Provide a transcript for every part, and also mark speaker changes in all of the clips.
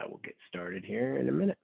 Speaker 1: I will get started here in a minute.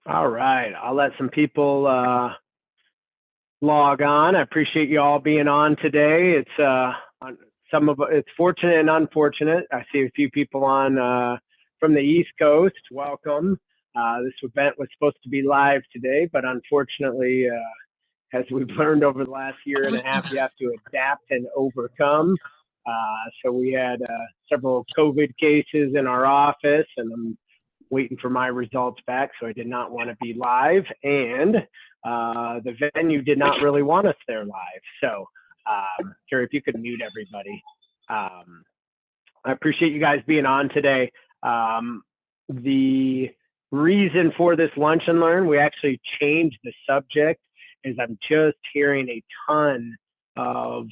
Speaker 1: All right, I'll let some people log on. I appreciate you all being on today. It's fortunate and unfortunate. I see a few people on from the East Coast. Welcome. This event was supposed to be live today, but unfortunately, as we've learned over the last year and a half, you have to adapt and overcome. So we had several COVID cases in our office, and I'm waiting for my results back, so I did not want to be live. And the venue did not really want us there live. So, Carrie, if you could mute everybody. I appreciate you guys being on today. The reason for this Lunch and Learn, we actually changed the subject, is I'm just hearing a ton of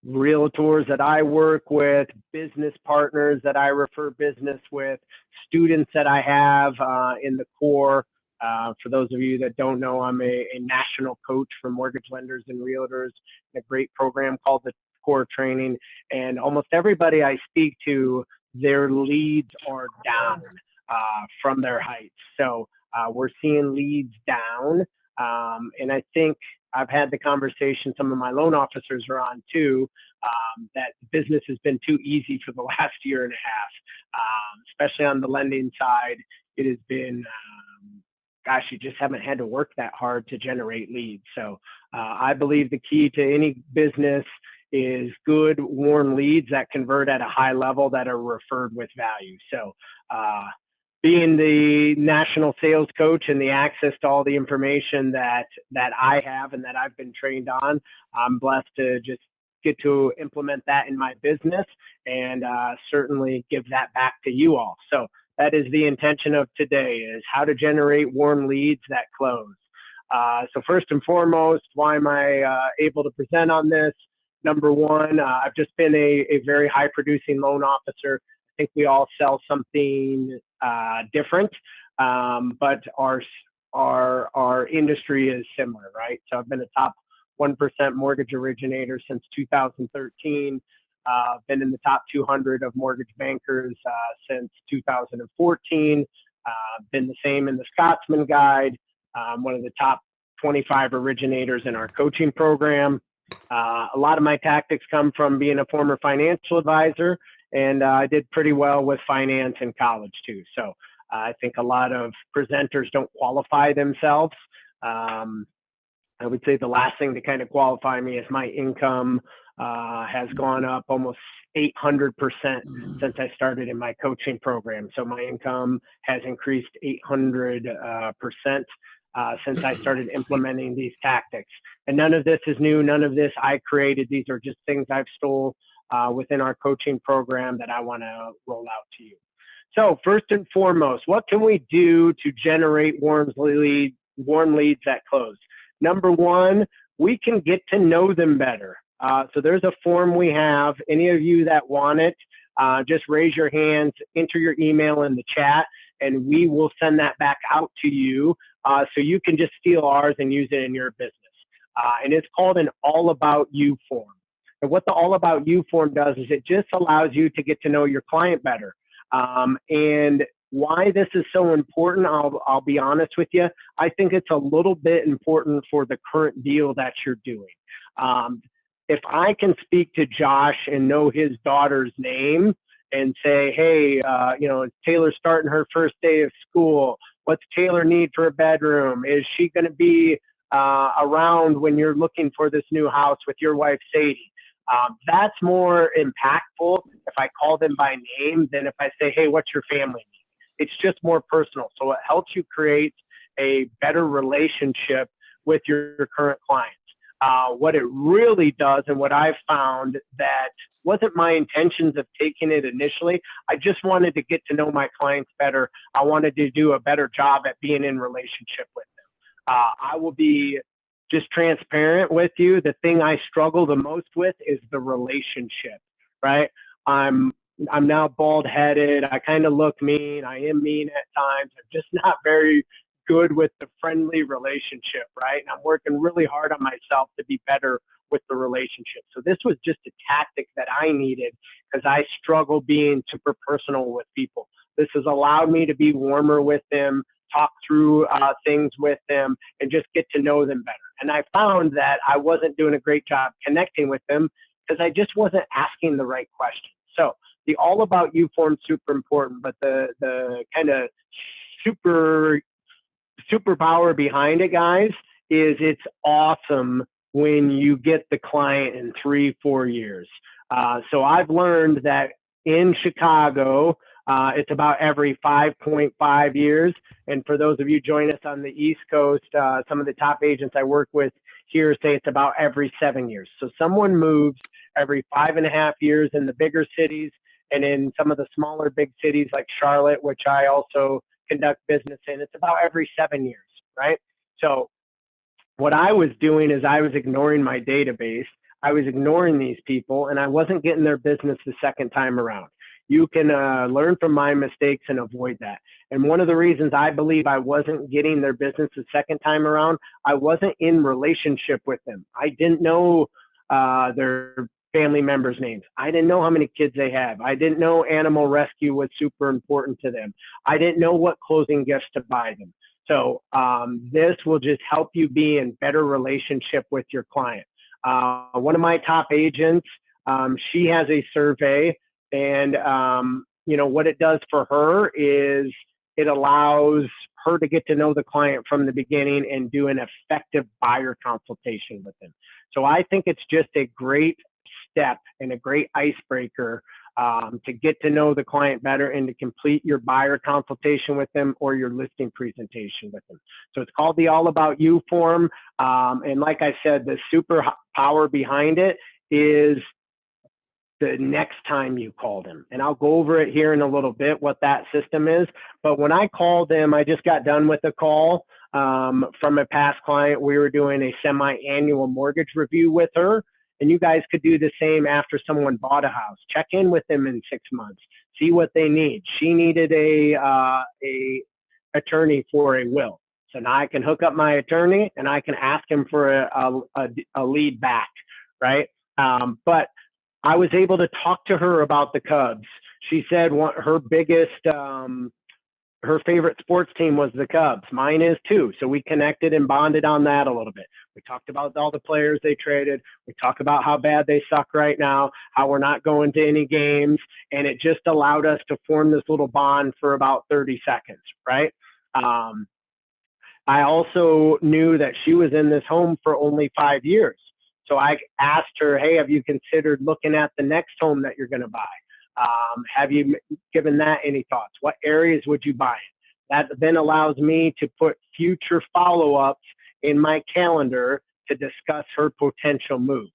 Speaker 1: realtors that I work with, business partners that I refer business with, students that I have in the core. For those of you that don't know, I'm a national coach for mortgage lenders and realtors in a great program called the Core Training. And almost everybody I speak to, their leads are down from their heights. So we're seeing leads down. And I think I've had the conversation, some of my loan officers are on too, that business has been too easy for the last year and a half, especially on the lending side. It has been, gosh, you just haven't had to work that hard to generate leads. So I believe the key to any business is good, warm leads that convert at a high level that are referred with value. So being the national sales coach and the access to all the information that I have and that I've been trained on, I'm blessed to just get to implement that in my business and certainly give that back to you all. So that is the intention of today, is how to generate warm leads that close. So first and foremost, why am I able to present on this? Number one, I've just been a very high producing loan officer. I think we all sell something different, but our industry is similar, right? So I've been a top 1% mortgage originator since 2013. Been in the top 200 of mortgage bankers since 2014. Been the same in the Scotsman Guide. One of the top 25 originators in our coaching program. A lot of my tactics come from being a former financial advisor, and I did pretty well with finance in college too. So I think a lot of presenters don't qualify themselves. I would say the last thing to kind of qualify me is my income has gone up almost 800% since I started in my coaching program. So my income has increased 800% since I started implementing these tactics. And none of this is new. None of this I created. These are just things I've stole within our coaching program that I want to roll out to you. So first and foremost, what can we do to generate warm leads that close? Number one, we can get to know them better. So there's a form we have. Any of you that want it, just raise your hands, enter your email in the chat, and we will send that back out to you so you can just steal ours and use it in your business. And it's called an All About You form. And what the All About You form does is it just allows you to get to know your client better. And why this is so important, I'll be honest with you. I think it's a little bit important for the current deal that you're doing. If I can speak to Josh and know his daughter's name and say, hey, Taylor's starting her first day of school. What's Taylor need for a bedroom? Is she going to be around when you're looking for this new house with your wife, Sadie? That's more impactful if I call them by name than if I say, hey, what's your family need? It's just more personal. So it helps you create a better relationship with your current clients. What it really does, and what I've found that wasn't my intentions of taking it initially. I just wanted to get to know my clients better. I wanted to do a better job at being in relationship with them. I will be just transparent with you. The thing I struggle the most with is the relationship, right? I'm now bald headed. I kind of look mean. I am mean at times. I'm just not very good with the friendly relationship, right? And I'm working really hard on myself to be better with the relationship. So this was just a tactic that I needed because I struggle being super personal with people. This has allowed me to be warmer with them, talk through things with them, and just get to know them better. And I found that I wasn't doing a great job connecting with them because I just wasn't asking the right questions. So the all about you form is super important, but the kind of superpower behind it, guys, is it's awesome when you get the client in 3-4 years. So I've learned that in Chicago, it's about every 5.5 years. And for those of you joining us on the East Coast, some of the top agents I work with here say it's about every 7 years. So someone moves every 5.5 years in the bigger cities, and in some of the smaller big cities like Charlotte, which I also conduct business in, it's about every 7 years, right? So what I was doing is I was ignoring my database. I was ignoring these people, and I wasn't getting their business the second time around. You can learn from my mistakes and avoid that. And one of the reasons I believe I wasn't getting their business the second time around, I wasn't in relationship with them. I didn't know their family members' names. I didn't know how many kids they have. I didn't know animal rescue was super important to them. I didn't know what closing gifts to buy them. So this will just help you be in better relationship with your client. One of my top agents, she has a survey, and what it does for her is it allows her to get to know the client from the beginning and do an effective buyer consultation with them. So I think it's just a great step and a great icebreaker to get to know the client better and to complete your buyer consultation with them or your listing presentation with them. So it's called the All About You form. And like I said, the super power behind it is the next time you call them. And I'll go over it here in a little bit, what that system is. But when I called them, I just got done with a call from a past client. We were doing a semi-annual mortgage review with her. And you guys could do the same after someone bought a house. Check in with them in 6 months. See what they need. She needed a attorney for a will. So now I can hook up my attorney and I can ask him for a lead back, right? But I was able to talk to her about the Cubs. She said her biggest, her favorite sports team was the Cubs. Mine is too. So we connected and bonded on that a little bit. We talked about all the players they traded. We talked about how bad they suck right now, how we're not going to any games. And it just allowed us to form this little bond for about 30 seconds, right? I also knew that she was in this home for only 5 years. So I asked her, hey, have you considered looking at the next home that you're going to buy? Have you given that any thoughts? What areas would you buy? That then allows me to put future follow-ups in my calendar to discuss her potential move.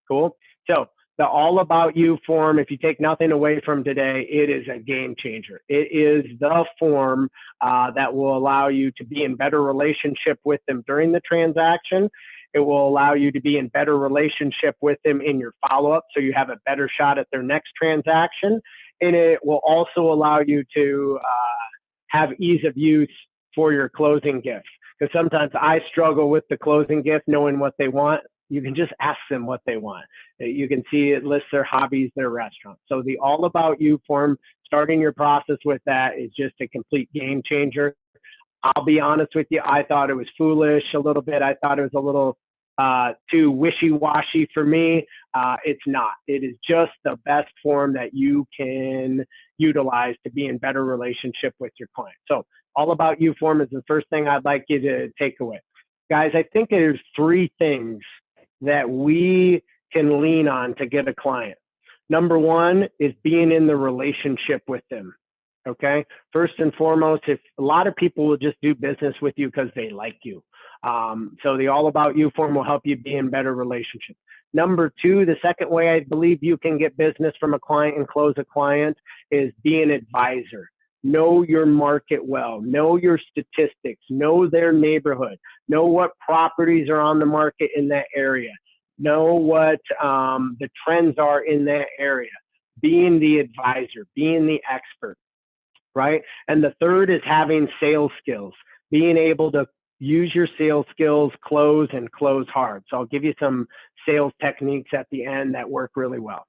Speaker 1: Cool. So the All About You form, if you take nothing away from today, it is a game changer. It is the form that will allow you to be in better relationship with them during the transaction. It will allow you to be in better relationship with them in your follow-up, so you have a better shot at their next transaction. And it will also allow you to have ease of use for your closing gifts. Because sometimes I struggle with the closing gift, knowing what they want. You can just ask them what they want. You can see it lists their hobbies, their restaurants. So the All About You form, starting your process with that is just a complete game changer. I'll be honest with you, I thought it was foolish a little bit. I thought it was a little too wishy-washy for me. It's not. It is just the best form that you can utilize to be in better relationship with your client. So All About You form is the first thing I'd like you to take away. Guys, I think there's 3 things that we can lean on to get a client. Number 1 is being in the relationship with them. Okay. First and foremost, if a lot of people will just do business with you because they like you. So the All About You form will help you be in better relationships. Number two, the second way I believe you can get business from a client and close a client is be an advisor. Know your market well, know your statistics, know their neighborhood, know what properties are on the market in that area, know what the trends are in that area. Being the advisor, being the expert, right? And the third is having sales skills, being able to use your sales skills, close and close hard. So I'll give you some sales techniques at the end that work really well.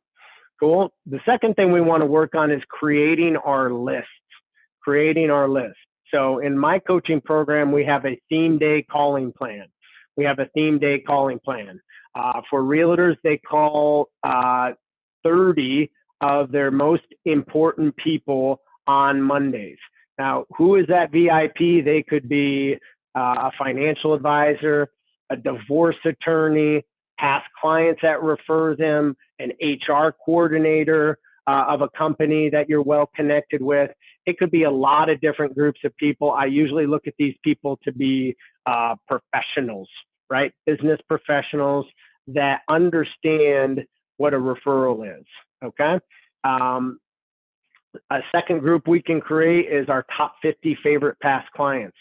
Speaker 1: Cool. The second thing we want to work on is creating our lists. Creating our list. So in my coaching program, we have a theme day calling plan. We have a theme day calling plan. For realtors, they call 30 of their most important people on Mondays. Now, who is that VIP? They could be a financial advisor, a divorce attorney, past clients that refer them, an HR coordinator of a company that you're well connected with. It could be a lot of different groups of people. I usually look at these people to be professionals, right? Business professionals that understand what a referral is, okay? A second group we can create is our top 50 favorite past clients.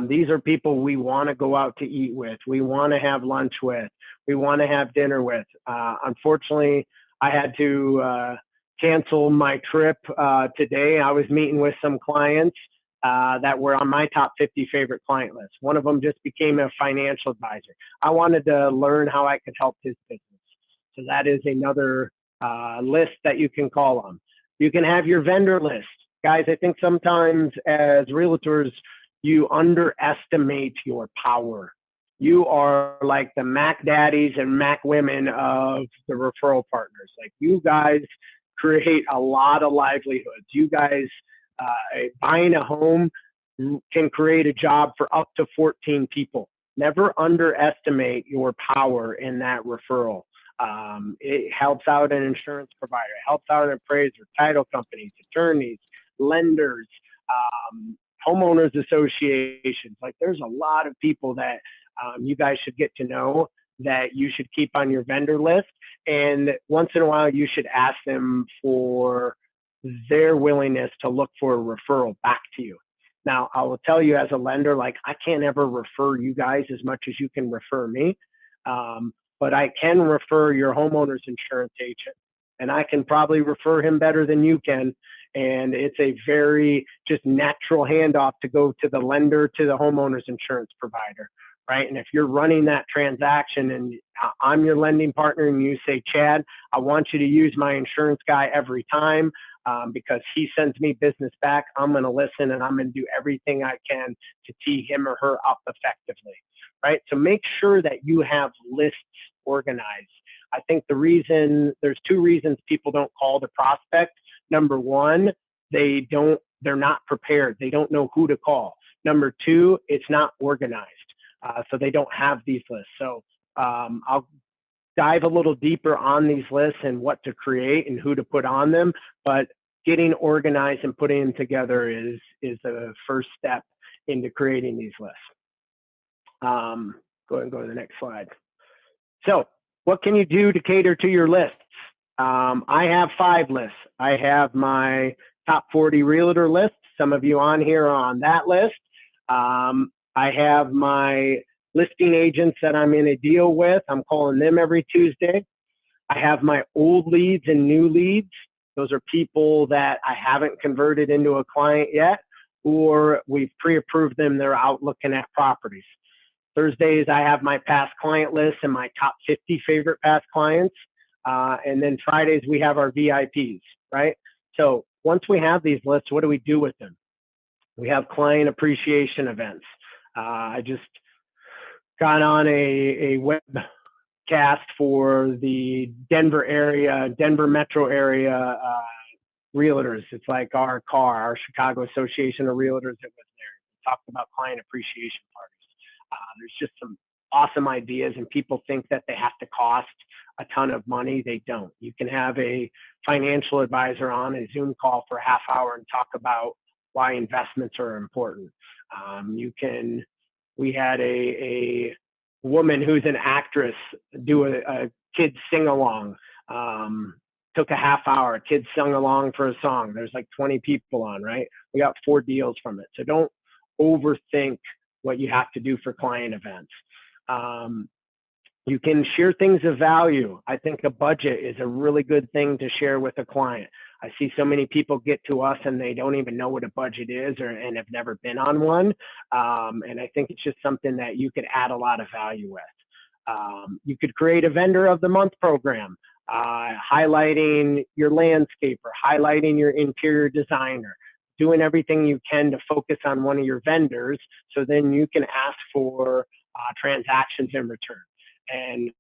Speaker 1: These are people we want to go out to eat with. We want to have lunch with. We want to have dinner with. Unfortunately, I had to cancel my trip today. I was meeting with some clients that were on my top 50 favorite client list. One of them just became a financial advisor. I wanted to learn how I could help his business. So that is another list that you can call on. You can have your vendor list. Guys, I think sometimes as realtors, you underestimate your power. You are like the Mac daddies and Mac women of the referral partners. Like, you guys create a lot of livelihoods. You guys, buying a home can create a job for up to 14 people. Never underestimate your power in that referral. It helps out an insurance provider, it helps out an appraiser, title companies, attorneys, lenders, homeowners associations. Like, there's a lot of people that you guys should get to know that you should keep on your vendor list. And once in a while, you should ask them for their willingness to look for a referral back to you. Now, I will tell you as a lender, like, I can't ever refer you guys as much as you can refer me. But I can refer your homeowner's insurance agent, and I can probably refer him better than you can. And it's a very just natural handoff to go to the lender to the homeowner's insurance provider, right? And if you're running that transaction and I'm your lending partner and you say, Chad, I want you to use my insurance guy every time because he sends me business back, I'm going to listen and I'm going to do everything I can to tee him or her up effectively, right? So make sure that you have lists organized. I think there's two reasons people don't call the prospect. Number one, they're not prepared. They don't know who to call. Number two, it's not organized. So they don't have these lists. So I'll dive a little deeper on these lists and what to create and who to put on them. But getting organized and putting them together is the first step into creating these lists. Go ahead and go to the next slide. So what can you do to cater to your lists? I have 5 lists. I have my top 40 realtor list. Some of you on here are on that list. I have my listing agents that I'm in a deal with. I'm calling them every Tuesday. I have my old leads and new leads. Those are people that I haven't converted into a client yet, or we've pre-approved them. They're out looking at properties. Thursdays, I have my past client list and my top 50 favorite past clients. And then Fridays, we have our VIPs, right? So once we have these lists, what do we do with them? We have client appreciation events. I just got on a webcast for the Denver metro area realtors. It's like our Chicago Association of Realtors that was there. We talked about client appreciation parties. There's just some awesome ideas, and people think that they have to cost a ton of money. They don't. You can have a financial advisor on a Zoom call for a half hour and talk about why investments are important. You can We had a woman who's an actress do a kids sing along. Took a half hour. Kids sung along for a song. There's like 20 people on, right? We got 4 deals from it. So don't overthink what you have to do for client events. You can share things of value. I think a budget is a really good thing to share with a client. I see so many people get to us and they don't even know what a budget is and have never been on one. And I think it's just something that you could add a lot of value with. You could create a vendor of the month program, highlighting your landscaper, highlighting your interior designer, doing everything you can to focus on one of your vendors, so then you can ask for transactions in return. And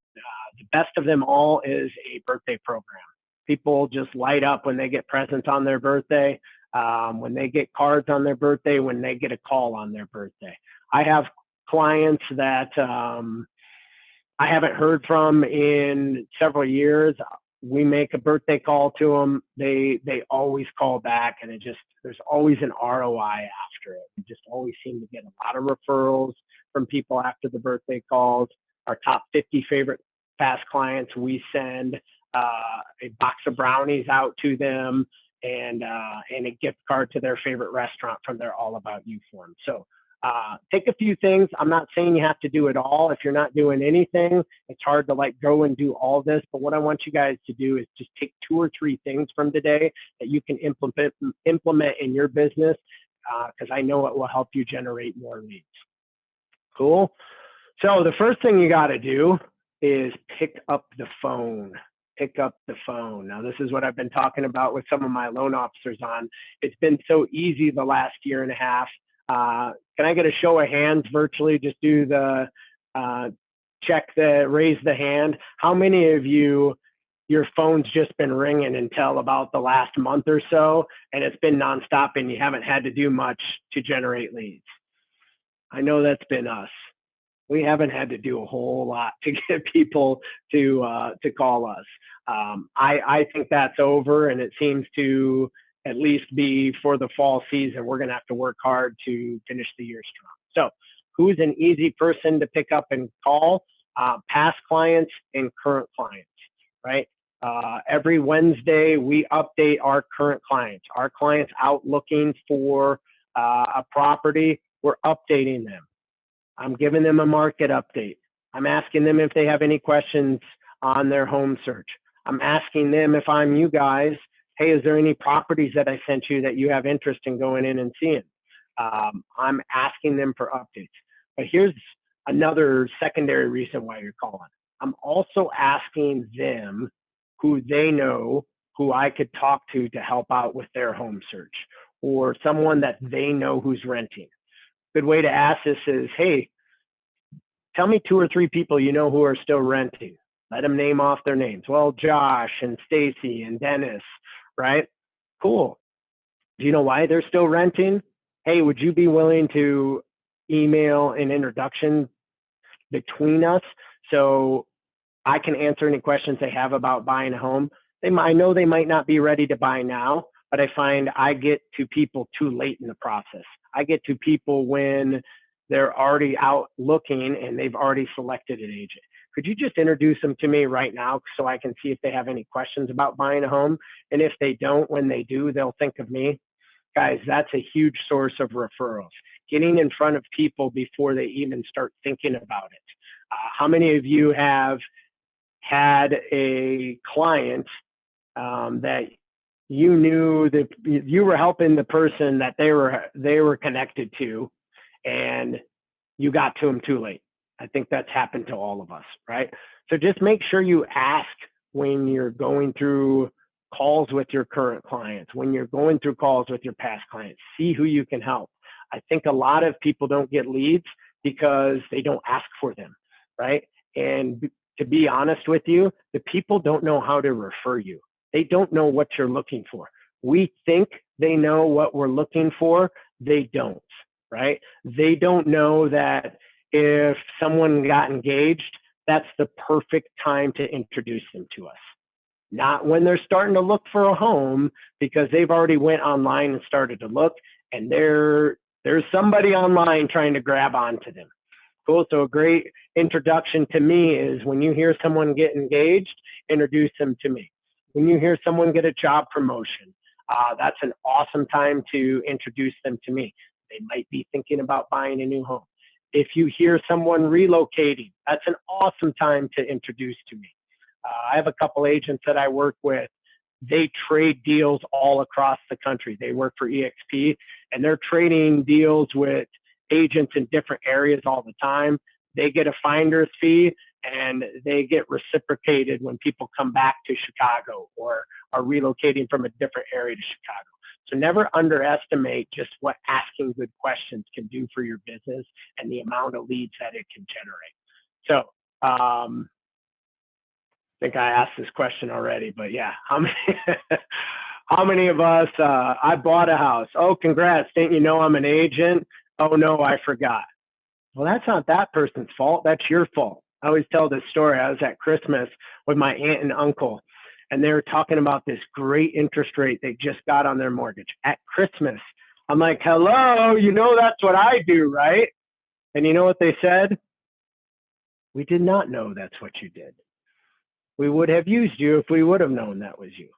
Speaker 1: the best of them all is a birthday program. People just light up when they get presents on their birthday, when they get cards on their birthday, when they get a call on their birthday. I have clients that I haven't heard from in several years. We make a birthday call to them. They always call back, and there's always an ROI after it. We just always seem to get a lot of referrals from people after the birthday calls. Our top 50 favorite past clients, we send a box of brownies out to them and a gift card to their favorite restaurant from their All About You form. So take a few things. I'm not saying you have to do it all. If you're not doing anything, it's hard to go and do all this. But what I want you guys to do is just take 2 or 3 things from today that you can implement in your business, because I know it will help you generate more leads. Cool. So the first thing you got to do is pick up the phone. Pick up the phone. Now, this is what I've been talking about with some of my loan officers on. It's been so easy the last year and a half. Can I get a show of hands virtually? Just do the raise the hand. How many of you, your phone's just been ringing until about the last month or so, and it's been nonstop and you haven't had to do much to generate leads? I know that's been us. We haven't had to do a whole lot to get people to call us. I think that's over, and it seems to at least be for the fall season. We're going to have to work hard to finish the year strong. So who's an easy person to pick up and call? Past clients and current clients, right? Every Wednesday, we update our current clients. Our clients out looking for a property, we're updating them. I'm giving them a market update. I'm asking them if they have any questions on their home search. I'm asking them, if I'm you guys, hey, is there any properties that I sent you that you have interest in going in and seeing? I'm asking them for updates. But here's another secondary reason why you're calling. I'm also asking them who they know who I could talk to help out with their home search, or someone that they know who's renting. Good way to ask this is, hey, tell me 2 or 3 people you know who are still renting. Let them name off their names. Well, Josh and Stacy and Dennis, right? Cool. Do you know why they're still renting? Hey, would you be willing to email an introduction between us so I can answer any questions they have about buying a home? I know they might not be ready to buy now, but I find I get to people too late in the process. I get to people when they're already out looking and they've already selected an agent. Could you just introduce them to me right now so I can see if they have any questions about buying a home? And if they don't, when they do, they'll think of me. Guys, that's a huge source of referrals. Getting in front of people before they even start thinking about it. How many of you have had a client that you knew that you were helping the person that they were connected to, and you got to them too late? I think that's happened to all of us, right? So just make sure you ask when you're going through calls with your current clients, when you're going through calls with your past clients, see who you can help. I think a lot of people don't get leads because they don't ask for them, right? And to be honest with you, the people don't know how to refer you. They don't know what you're looking for. We think they know what we're looking for. They don't, right? They don't know that if someone got engaged, that's the perfect time to introduce them to us. Not when they're starting to look for a home, because they've already went online and started to look, and there's somebody online trying to grab onto them. Cool. So a great introduction to me is when you hear someone get engaged, introduce them to me. When you hear someone get a job promotion, that's an awesome time to introduce them to me. They might be thinking about buying a new home. If you hear someone relocating, that's an awesome time to introduce to me. I have a couple agents that I work with. They trade deals all across the country. They work for EXP and they're trading deals with agents in different areas all the time. They get a finder's fee and they get reciprocated when people come back to Chicago or are relocating from a different area to Chicago. So never underestimate just what asking good questions can do for your business and the amount of leads that it can generate. So I think I asked this question already, but yeah, how many of us, I bought a house. Oh, congrats. Didn't you know I'm an agent? Oh no, I forgot. Well, that's not that person's fault. That's your fault. I always tell this story. I was at Christmas with my aunt and uncle, and they were talking about this great interest rate they just got on their mortgage at Christmas. I'm like, hello, you know that's what I do, right? And you know what they said? We did not know that's what you did. We would have used you if we would have known that was you.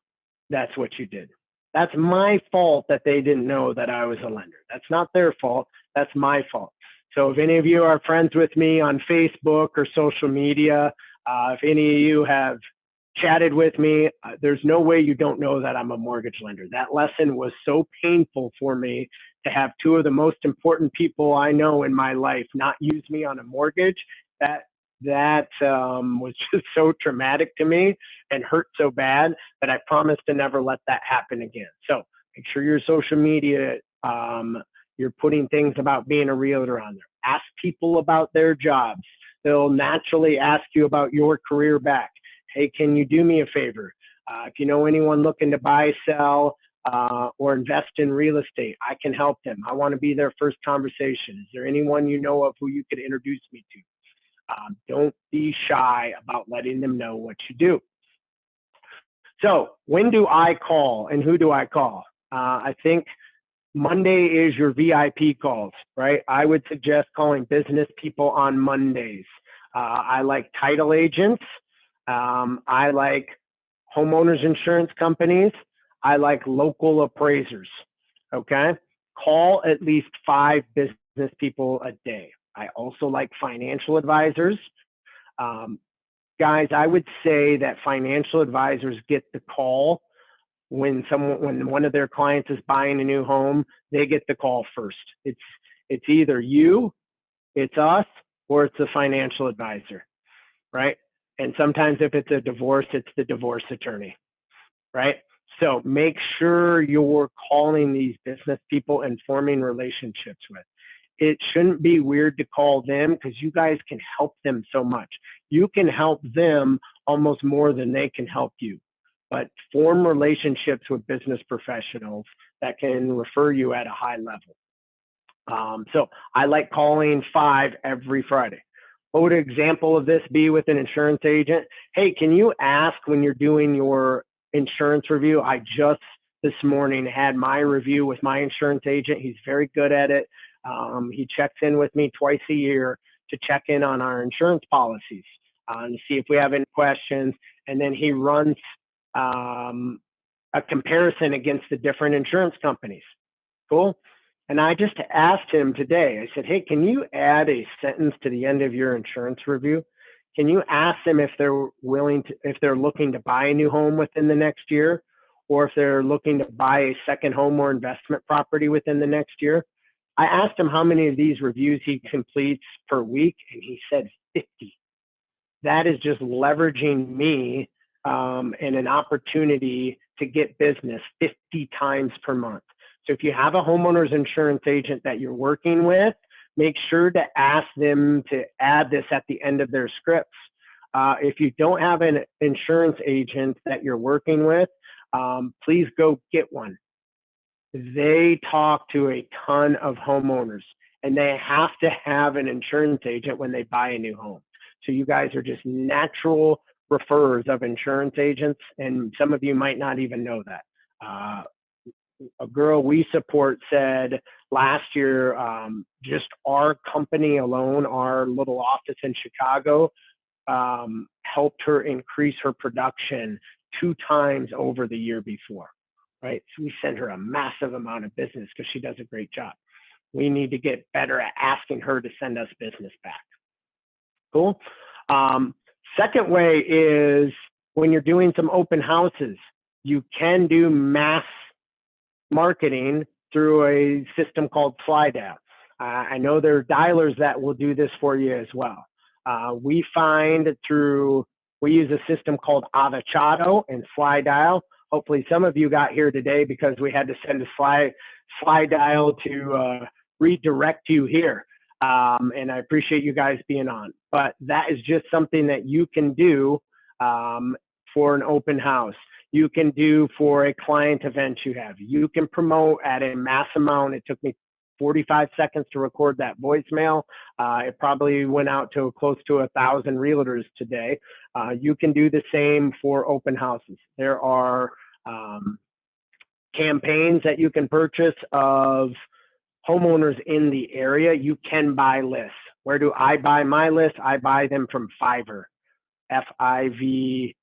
Speaker 1: That's what you did. That's my fault that they didn't know that I was a lender. That's not their fault. That's my fault. So if any of you are friends with me on Facebook or social media, if any of you have chatted with me, there's no way you don't know that I'm a mortgage lender. That lesson was so painful for me to have two of the most important people I know in my life not use me on a mortgage. That was just so traumatic to me and hurt so bad that I promised to never let that happen again. So make sure your social media, you're putting things about being a realtor on there. Ask people about their jobs. They'll naturally ask you about your career back. Hey, can you do me a favor? If you know anyone looking to buy, sell, or invest in real estate, I can help them. I want to be their first conversation. Is there anyone you know of who you could introduce me to? Don't be shy about letting them know what you do. So when do I call and who do I call? I think Monday is your VIP calls, right? I would suggest calling business people on Mondays. I like title agents. I like homeowners insurance companies. I like local appraisers, okay? Call at least 5 business people a day. I also like financial advisors. Guys, I would say that financial advisors get the call when one of their clients is buying a new home. They get the call first. It's either you, it's us, or it's a financial advisor, right? And sometimes if it's a divorce, it's the divorce attorney, right? So make sure you're calling these business people and forming relationships with. It shouldn't be weird to call them because you guys can help them so much. You can help them almost more than they can help you. But form relationships with business professionals that can refer you at a high level. So I like calling 5 every Friday. What would an example of this be with an insurance agent? Hey, can you ask when you're doing your insurance review? I just this morning had my review with my insurance agent. He's very good at it. He checks in with me twice a year to check in on our insurance policies and see if we have any questions. And then he runs a comparison against the different insurance companies. Cool. And I just asked him today, I said, hey, can you add a sentence to the end of your insurance review? Can you ask them if they're looking to buy a new home within the next year, or if they're looking to buy a second home or investment property within the next year? I asked him how many of these reviews he completes per week, and he said 50. That is just leveraging me and an opportunity to get business 50 times per month. So if you have a homeowner's insurance agent that you're working with, make sure to ask them to add this at the end of their scripts. If you don't have an insurance agent that you're working with, please go get one. They talk to a ton of homeowners, and they have to have an insurance agent when they buy a new home. So you guys are just natural referrers of insurance agents, and some of you might not even know that. A girl we support said last year, just our company alone, our little office in Chicago, helped her increase her production 2 times over the year before, right? So we send her a massive amount of business because she does a great job. We need to get better at asking her to send us business back. Cool. Second way is when you're doing some open houses, you can do mass marketing through a system called SlyDial. I know there are dialers that will do this for you as well. We find we use a system called Avocado and SlyDial. Hopefully some of you got here today because we had to send a SlyDial to redirect you here. And I appreciate you guys being on. But that is just something that you can do for an open house. You can do for a client event you have. You can promote at a mass amount. It took me 45 seconds to record that voicemail. It probably went out to close to 1,000 realtors today. You can do the same for open houses. There are campaigns that you can purchase of homeowners in the area. You can buy lists. Where do I buy my lists? I buy them from Fiverr. Fiverr.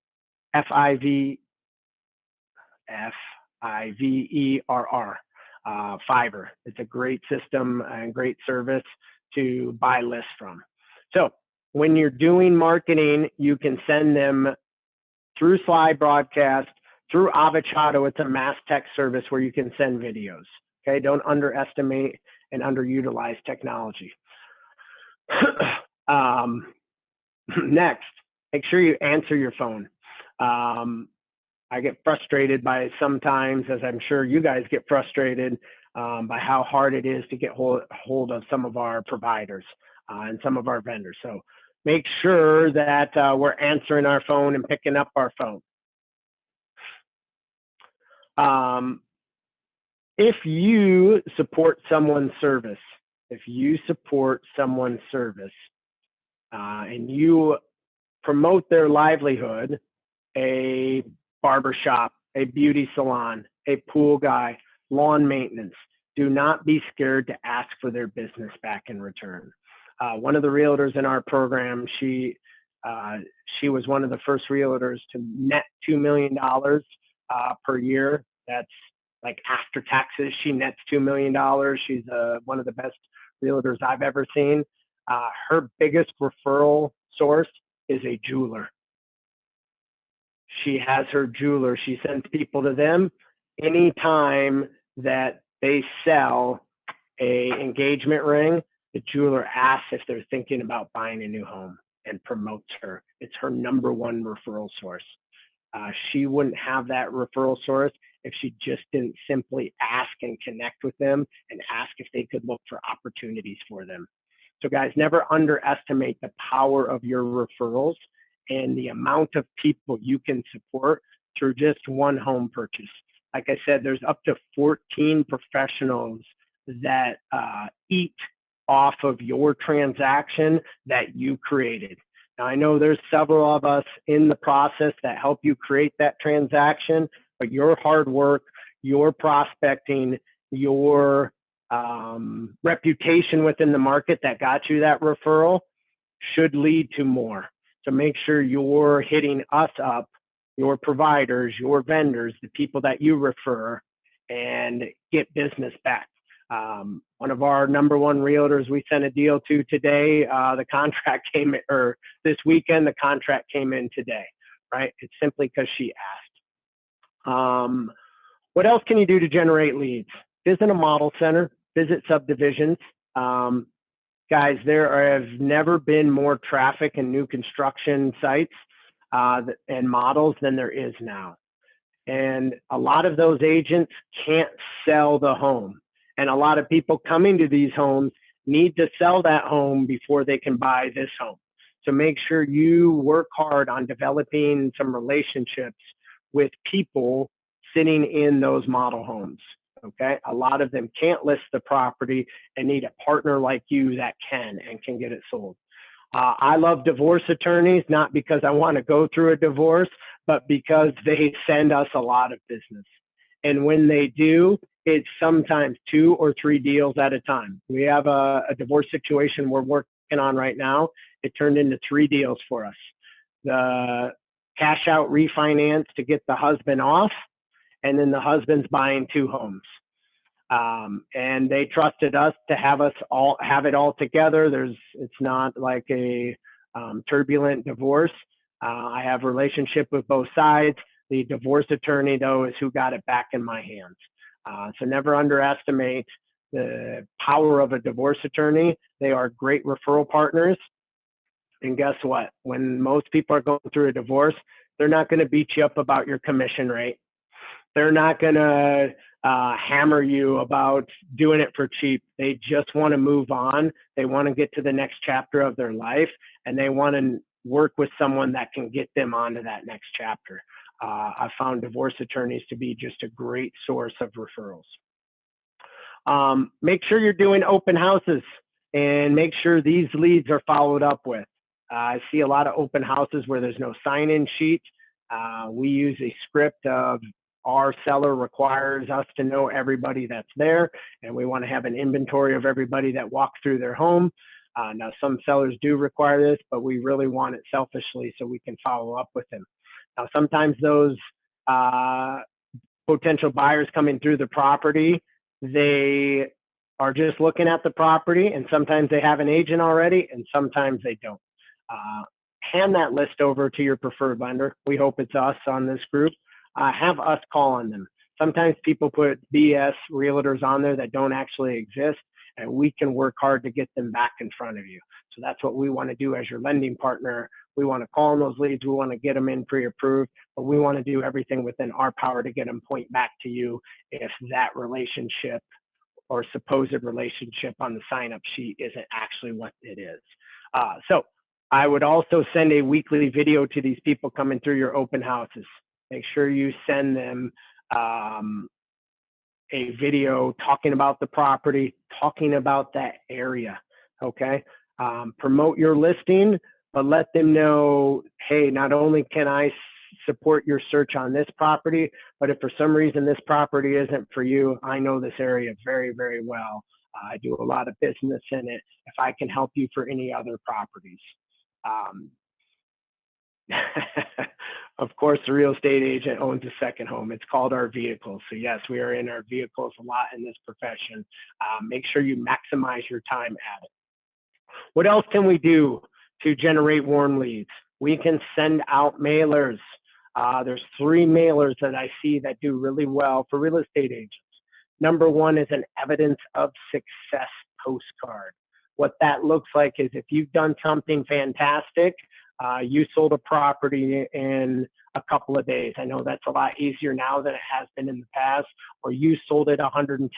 Speaker 1: Fiverr. It's a great system and great service to buy lists from. So when you're doing marketing, you can send them through Sly Broadcast, through Avocado. It's a mass text service where you can send videos. Okay, don't underestimate and underutilize technology. Next, make sure you answer your phone. I get frustrated by sometimes, as I'm sure you guys get frustrated, by how hard it is to get hold of some of our providers and some of our vendors. So make sure that we're answering our phone and picking up our phone. If you support someone's service, and you promote their livelihood, a barbershop, a beauty salon, a pool guy, lawn maintenance, do not be scared to ask for their business back in return. One of the realtors in our program, she was one of the first realtors to net $2 million per year. That's like after taxes, she nets $2 million. She's one of the best realtors I've ever seen. Her biggest referral source is a jeweler. She has her jeweler. She sends people to them anytime that they sell a engagement ring. The jeweler asks if they're thinking about buying a new home and promotes her. It's her number one referral source. She wouldn't have that referral source if she just didn't simply ask and connect with them and ask if they could look for opportunities for them. So guys, never underestimate the power of your referrals and the amount of people you can support through just one home purchase. Like I said, there's up to 14 professionals that eat off of your transaction that you created. Now, I know there's several of us in the process that help you create that transaction, but your hard work, your prospecting, your reputation within the market that got you that referral should lead to more. So make sure you're hitting us up, your providers, your vendors, the people that you refer, and get business back. One of our number one realtors we sent a deal to today, the contract came, or this weekend, the contract came in today, right? It's simply because she asked. What else can you do to generate leads? Visit a model center, visit subdivisions. Guys, there have never been more traffic in new construction sites and models than there is now. And a lot of those agents can't sell the home. And a lot of people coming to these homes need to sell that home before they can buy this home. So make sure you work hard on developing some relationships with people sitting in those model homes. Okay, a lot of them can't list the property and need a partner like you that can and can get it sold. I love divorce attorneys, not because I want to go through a divorce, but because they send us a lot of business. And when they do, it's sometimes 2 or 3 deals at a time. We have a divorce situation we're working on right now. It turned into 3 deals for us. The cash out refinance to get the husband off, and then the husband's buying 2 homes. And they trusted us to have it all together. It's not like a turbulent divorce. I have a relationship with both sides. The divorce attorney, though, is who got it back in my hands. So never underestimate the power of a divorce attorney. They are great referral partners. And guess what? When most people are going through a divorce, they're not going to beat you up about your commission rate. They're not going to hammer you about doing it for cheap. They just want to move on. They want to get to the next chapter of their life, and they want to work with someone that can get them onto that next chapter. I found divorce attorneys to be just a great source of referrals. Make sure you're doing open houses, and make sure these leads are followed up with. I see a lot of open houses where there's no sign-in sheet. We use a script of our seller requires us to know everybody that's there, and we want to have an inventory of everybody that walks through their home. Now, some sellers do require this, but we really want it selfishly so we can follow up with them. Now, sometimes those potential buyers coming through the property, they are just looking at the property, and sometimes they have an agent already, and sometimes they don't. Hand that list over to your preferred lender. We hope it's us on this group. Have us call on them. Sometimes people put BS realtors on there that don't actually exist, and we can work hard to get them back in front of you. So that's what we want to do as your lending partner. We want to call on those leads. We want to get them in pre-approved, but we want to do everything within our power to get them point back to you if that relationship or supposed relationship on the sign-up sheet isn't actually what it is. So I would also send a weekly video to these people coming through your open houses. Make sure you send them a video talking about the property, talking about that area, okay? Promote your listing, but let them know, hey, not only can I support your search on this property, but if for some reason this property isn't for you, I know this area very, very well. I do a lot of business in it. If I can help you for any other properties. Of course, the real estate agent owns a second home. It's called our vehicles. So yes, we are in our vehicles a lot in this profession. Make sure you maximize your time at it. What else can we do to generate warm leads? We can send out mailers. There's 3 mailers that I see that do really well for real estate agents. Number 1 is an evidence of success postcard. What that looks like is if you've done something fantastic, you sold a property in a couple of days. I know that's a lot easier now than it has been in the past, or you sold it 110%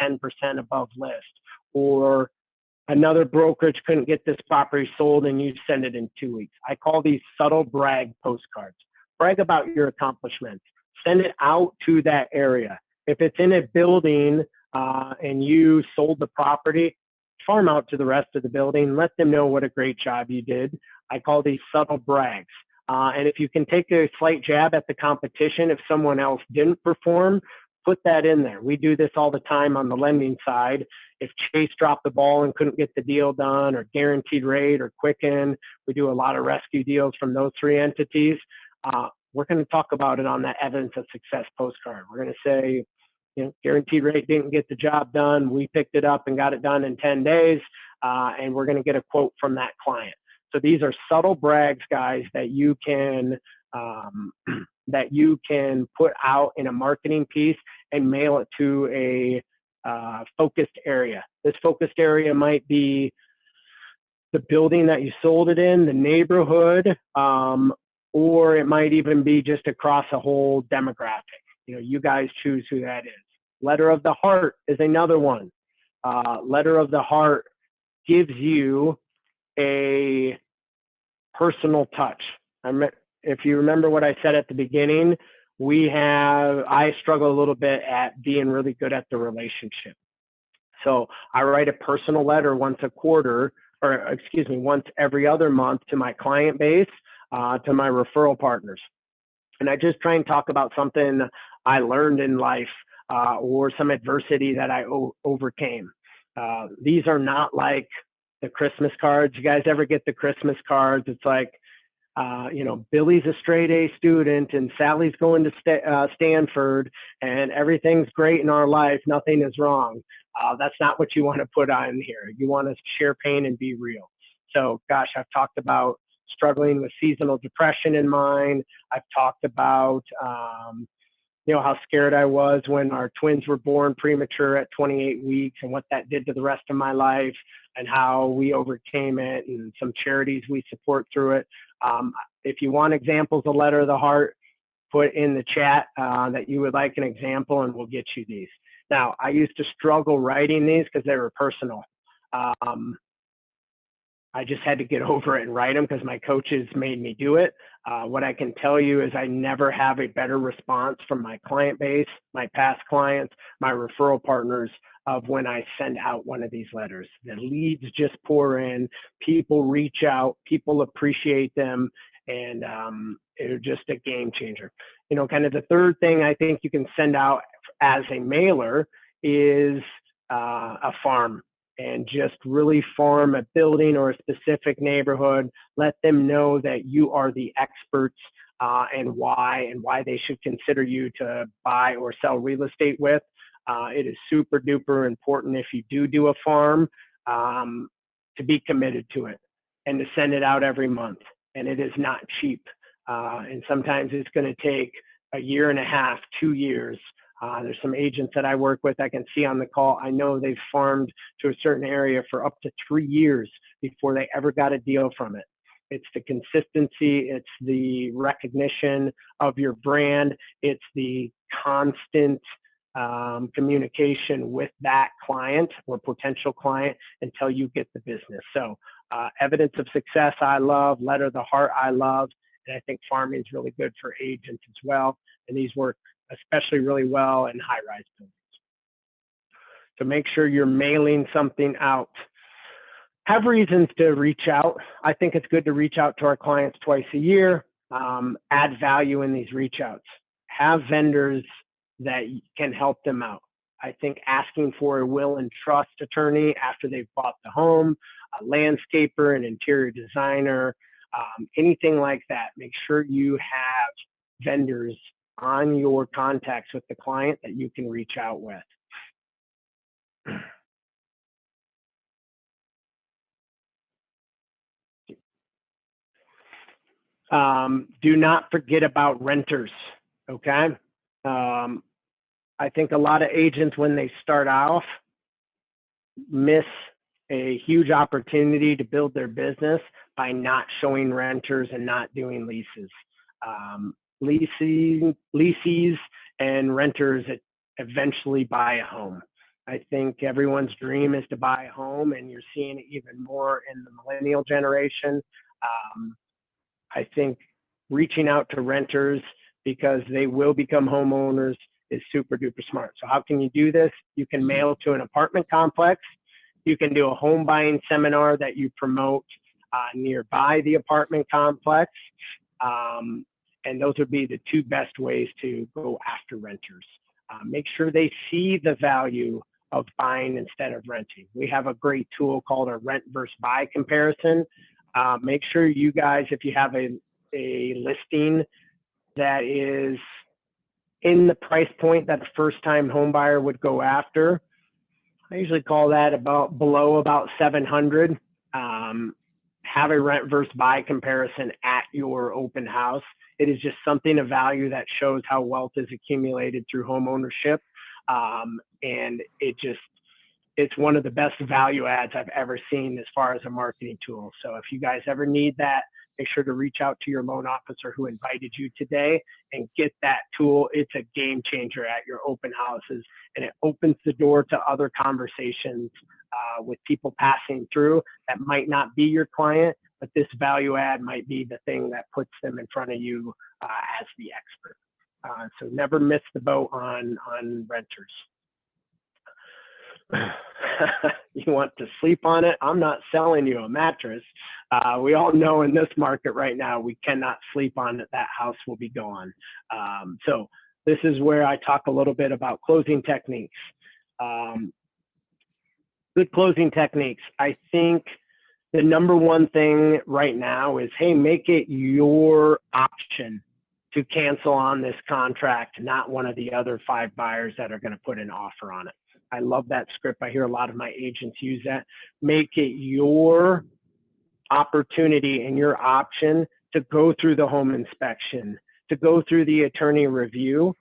Speaker 1: above list, or another brokerage couldn't get this property sold and you send it in 2 weeks. I call these subtle brag postcards. Brag about your accomplishments. Send it out to that area. If it's in a building and you sold the property, farm out to the rest of the building. Let them know what a great job you did. I call these subtle brags. And if you can take a slight jab at the competition, if someone else didn't perform, put that in there. We do this all the time on the lending side. If Chase dropped the ball and couldn't get the deal done, or Guaranteed Rate or Quicken, we do a lot of rescue deals from those 3 entities. We're going to talk about it on that evidence of success postcard. We're going to say, you know, Guaranteed Rate didn't get the job done. We picked it up and got it done in 10 days, and we're going to get a quote from that client. So these are subtle brags, guys, that you can put out in a marketing piece and mail it to a focused area. This focused area might be the building that you sold it in, the neighborhood, or it might even be just across a whole demographic. You know, you guys choose who that is. Letter of the Heart is another one. Letter of the Heart gives you a personal touch. If you remember what I said at the beginning, I struggle a little bit at being really good at the relationship. So I write a personal letter once every other month to my client base, to my referral partners. And I just try and talk about something I learned in life or some adversity that I overcame. These are not like the Christmas cards. You guys ever get the Christmas cards? It's like, Billy's a straight A student and Sally's going to Stanford and everything's great in our life. Nothing is wrong. That's not what you want to put on here. You want to share pain and be real. So, gosh, I've talked about struggling with seasonal depression in mine. I've talked about, how scared I was when our twins were born premature at 28 weeks and what that did to the rest of my life and how we overcame it and some charities we support through it. If you want examples of Letter of the Heart, put in the chat that you would like an example and we'll get you these. Now, I used to struggle writing these because they were personal. I just had to get over it and write them because my coaches made me do it. What I can tell you is I never have a better response from my client base, my past clients, my referral partners of when I send out one of these letters. The leads just pour in, people reach out, people appreciate them, and it's just a game changer. Kind of the third thing I think you can send out as a mailer is a farm. And just really farm a building or a specific neighborhood. Let them know that you are the experts and why they should consider you to buy or sell real estate with. It is super duper important if you do a farm to be committed to it and to send it out every month. And it is not cheap. And sometimes it's going to take a year and a half, 2 years. There's some agents that I work with I can see on the call. I know they've farmed to a certain area for up to 3 years before they ever got a deal from it. It's the consistency. It's the recognition of your brand. It's the constant communication with that client or potential client until you get the business. So evidence of success, I love. Letter of the Heart, I love. And I think farming is really good for agents as well. And these work especially really well in high-rise buildings. So make sure you're mailing something out. Have reasons to reach out. I think it's good to reach out to our clients twice a year. Add value in these reach outs. Have vendors that can help them out. I think asking for a will and trust attorney after they've bought the home, a landscaper, an interior designer, anything like that. Make sure you have vendors on your contacts with the client that you can reach out with. Do not forget about renters, okay? I think a lot of agents, when they start off, miss a huge opportunity to build their business by not showing renters and not doing leases. Leases and renters eventually buy a home. I think everyone's dream is to buy a home, and you're seeing it even more in the millennial generation. I think reaching out to renters because they will become homeowners is super duper smart. So how can you do this? You can mail to an apartment complex. You can do a home buying seminar that you promote nearby the apartment complex. And those would be the two best ways to go after renters. Make sure they see the value of buying instead of renting. We have a great tool called a rent versus buy comparison. Make sure you guys, if you have a listing that is in the price point that a first-time home buyer would go after, I usually call that below about 700. Have a rent versus buy comparison at your open house. It is just something of value that shows how wealth is accumulated through home ownership. And it's one of the best value adds I've ever seen as far as a marketing tool. So if you guys ever need that, make sure to reach out to your loan officer who invited you today and get that tool. It's a game changer at your open houses, and it opens the door to other conversations with people passing through that might not be your client, but this value add might be the thing that puts them in front of you as the expert. So never miss the boat on renters. You want to sleep on it? I'm not selling you a mattress. We all know in this market right now, we cannot sleep on it. That house will be gone. So this is where I talk a little bit about closing techniques. Good closing techniques. I think the number one thing right now is, hey, make it your option to cancel on this contract, not one of the other 5 buyers that are going to put an offer on it. I love that script. I hear a lot of my agents use that. Make it your opportunity and your option to go through the home inspection, to go through the attorney review.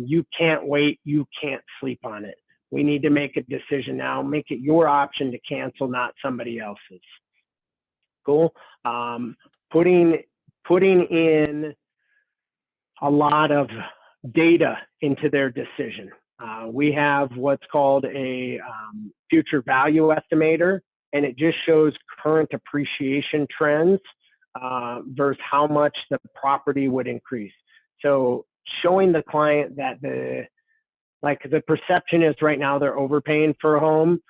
Speaker 1: You can't wait. You can't sleep on it. We need to make a decision now. Make it your option to cancel, not somebody else's. Cool. Putting in a lot of data into their decision. We have what's called a future value estimator, and it just shows current appreciation trends versus how much the property would increase. So showing the client that the perception is right now they're overpaying for a home.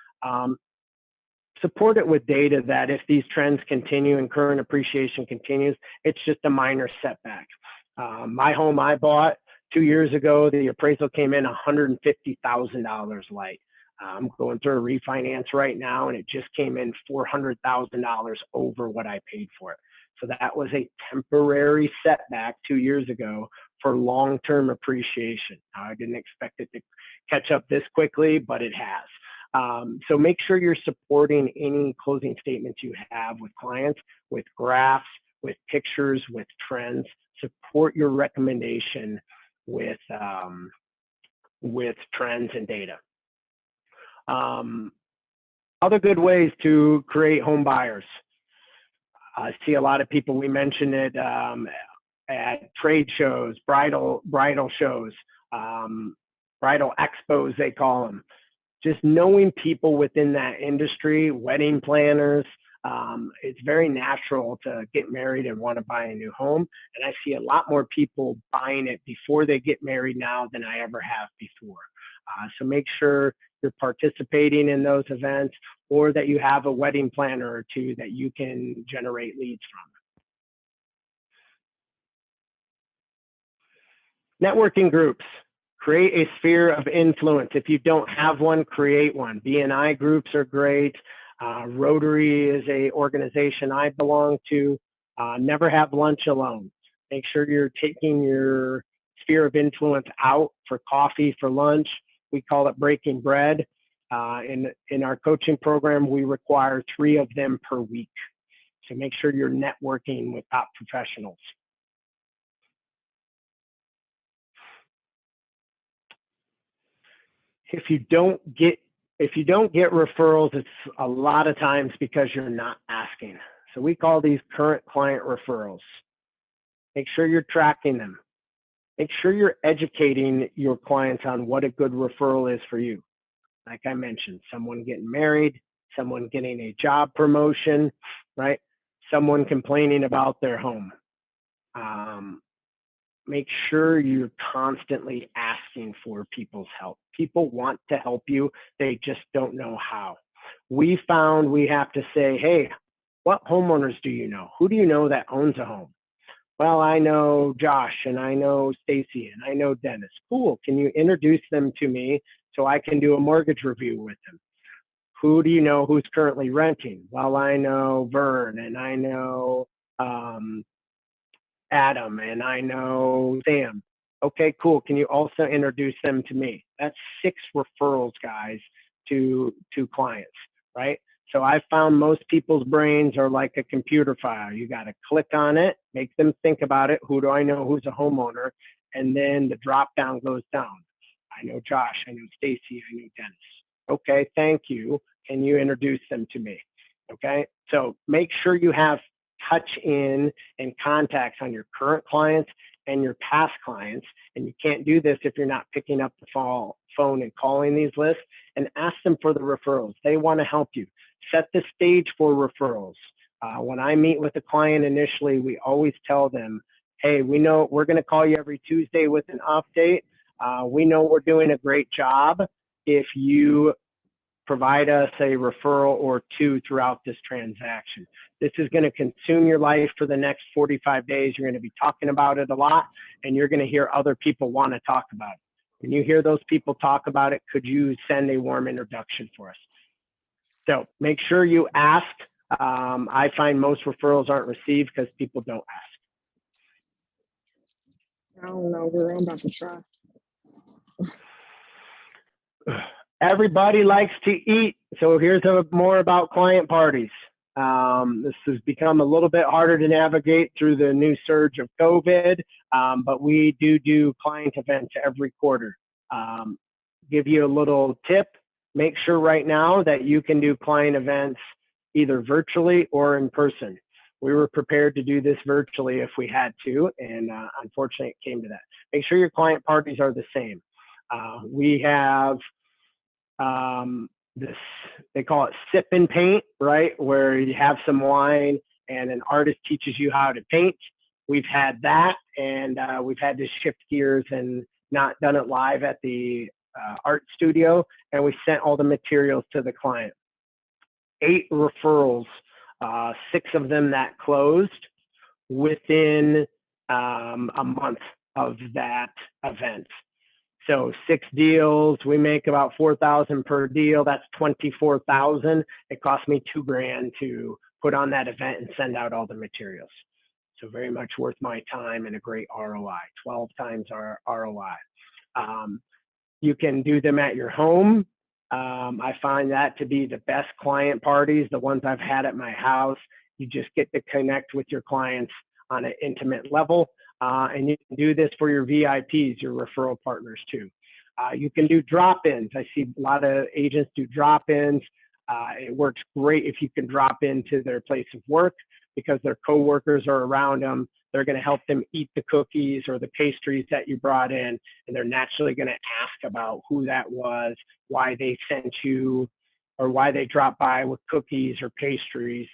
Speaker 1: Support it with data that if these trends continue and current appreciation continues, it's just a minor setback. My home I bought 2 years ago, the appraisal came in $150,000 light. I'm going through a refinance right now, and it just came in $400,000 over what I paid for it. So that was a temporary setback 2 years ago for long-term appreciation. I didn't expect it to catch up this quickly, but it has. So make sure you're supporting any closing statements you have with clients, with graphs, with pictures, with trends. Support your recommendation with trends and data. Other good ways to create home buyers. I see a lot of people, we mentioned it at trade shows, bridal shows, bridal expos, they call them. Just knowing people within that industry, wedding planners, it's very natural to get married and want to buy a new home. And I see a lot more people buying it before they get married now than I ever have before. So make sure you're participating in those events, or that you have a wedding planner or two that you can generate leads from. Networking groups. Create a sphere of influence. If you don't have one, create one. BNI groups are great. Rotary is an organization I belong to. Never have lunch alone. Make sure you're taking your sphere of influence out for coffee, for lunch. We call it breaking bread. In our coaching program, we require 3 of them per week. So make sure you're networking with top professionals. If you don't get referrals, it's a lot of times because you're not asking. So we call these current client referrals. Make sure you're tracking them. Make sure you're educating your clients on what a good referral is for you. Like I mentioned, someone getting married, someone getting a job promotion, right? Someone complaining about their home. Make sure you're constantly asking for people's help. People want to help you. They just don't know how. We found we have to say, hey, what homeowners do you know? Who do you know that owns a home? Well, I know Josh, and I know Stacy, and I know Dennis. Cool. Can you introduce them to me so I can do a mortgage review with them? Who do you know who's currently renting? Well, I know Vern, and I know Adam, and I know Sam. Okay, cool. Can you also introduce them to me? That's 6 referrals, guys, to clients, right? So I found most people's brains are like a computer file. You got to click on it, make them think about it. Who do I know who's a homeowner? And then the drop down goes down. I know Josh, I know Stacy, I know Dennis. Okay, thank you. Can you introduce them to me? Okay, so make sure you have touch in and contacts on your current clients and your past clients. And you can't do this if you're not picking up the phone and calling these lists, and ask them for the referrals. They want to help you. Set the stage for referrals. When I meet with a client initially, we always tell them, hey, we know we're going to call you every Tuesday with an update. We know we're doing a great job. If you provide us a referral or two throughout this transaction. This is going to consume your life for the next 45 days. You're going to be talking about it a lot, and you're going to hear other people want to talk about it. When you hear those people talk about it, could you send a warm introduction for us? So make sure you ask. I find most referrals aren't received because people don't ask.
Speaker 2: I don't know, girl. I'm about to try.
Speaker 1: Everybody likes to eat. So here's more about client parties. This has become a little bit harder to navigate through the new surge of COVID, but we do client events every quarter. Give you a little tip. Make sure right now that you can do client events either virtually or in person. We were prepared to do this virtually if we had to, and unfortunately it came to that. Make sure your client parties are the same. We have this, they call it sip and paint, right? Where you have some wine and an artist teaches you how to paint. We've had that, and we've had to shift gears and not done it live at the art studio, and we sent all the materials to the client. 8 referrals, 6 of them that closed within a month of that event. So 6 deals, we make about $4,000 per deal. That's $24,000. It cost me $2,000 to put on that event and send out all the materials. So very much worth my time and a great ROI, 12 times our ROI. You can do them at your home. I find that to be the best client parties, the ones I've had at my house. You just get to connect with your clients on an intimate level. And you can do this for your VIPs, your referral partners too. You can do drop-ins. I see a lot of agents do drop-ins. It works great if you can drop into their place of work because their coworkers are around them. They're going to help them eat the cookies or the pastries that you brought in, and they're naturally going to ask about who that was, why they sent you, or why they dropped by with cookies or pastries.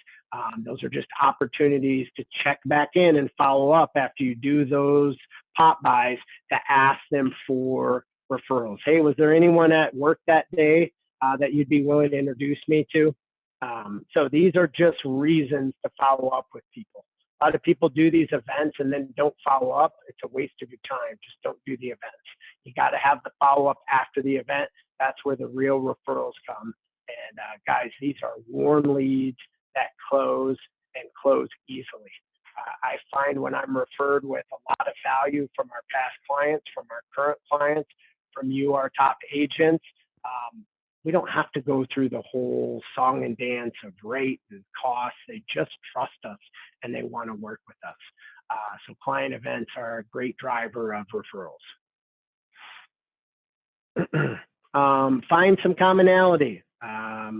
Speaker 1: Those are just opportunities to check back in and follow up after you do those pop buys to ask them for referrals. Hey, was there anyone at work that day that you'd be willing to introduce me to? So these are just reasons to follow up with people. A lot of people do these events and then don't follow up. It's a waste of your time. Just don't do the events. You got to have the follow up after the event. That's where the real referrals come. And guys, these are warm leads that close and close easily. I find when I'm referred with a lot of value from our past clients, from our current clients, from you, our top agents, we don't have to go through the whole song and dance of rate and cost. They just trust us and they want to work with us. So client events are a great driver of referrals. Find some commonality. A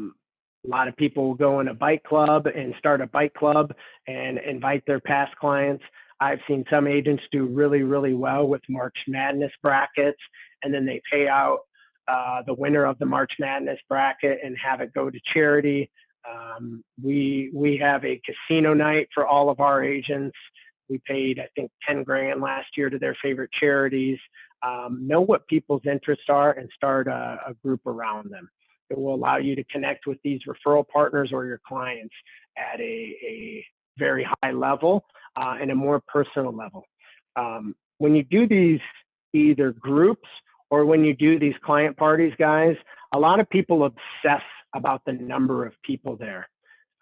Speaker 1: lot of people will go in a bike club and start a bike club and invite their past clients. I've seen some agents do really, really well with March Madness brackets, and then they pay out the winner of the March Madness bracket and have it go to charity. We have a casino night for all of our agents. We paid, I think, 10 grand last year to their favorite charities. Know what people's interests are and start a group around them. It will allow you to connect with these referral partners or your clients at a very high level and a more personal level. When you do these either groups or when you do these client parties, guys, a lot of people obsess about the number of people there.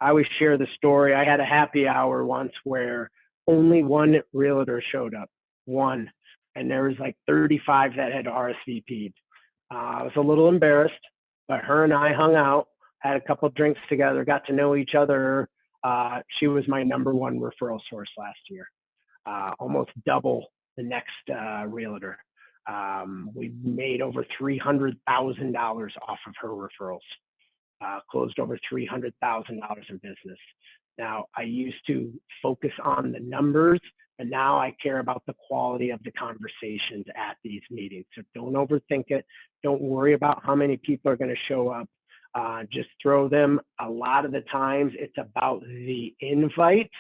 Speaker 1: I always share the story. I had a happy hour once where only one realtor showed up, one, and there was like 35 that had RSVP'd. I was a little embarrassed, but her and I hung out, had a couple of drinks together, got to know each other. She was my #1 referral source last year, almost double the next realtor. We made over $300,000 off of her referrals, closed over $300,000 in business. Now, I used to focus on the numbers, but now I care about the quality of the conversations at these meetings. So don't overthink it. Don't worry about how many people are going to show up. Just throw them. A lot of the times it's about the invite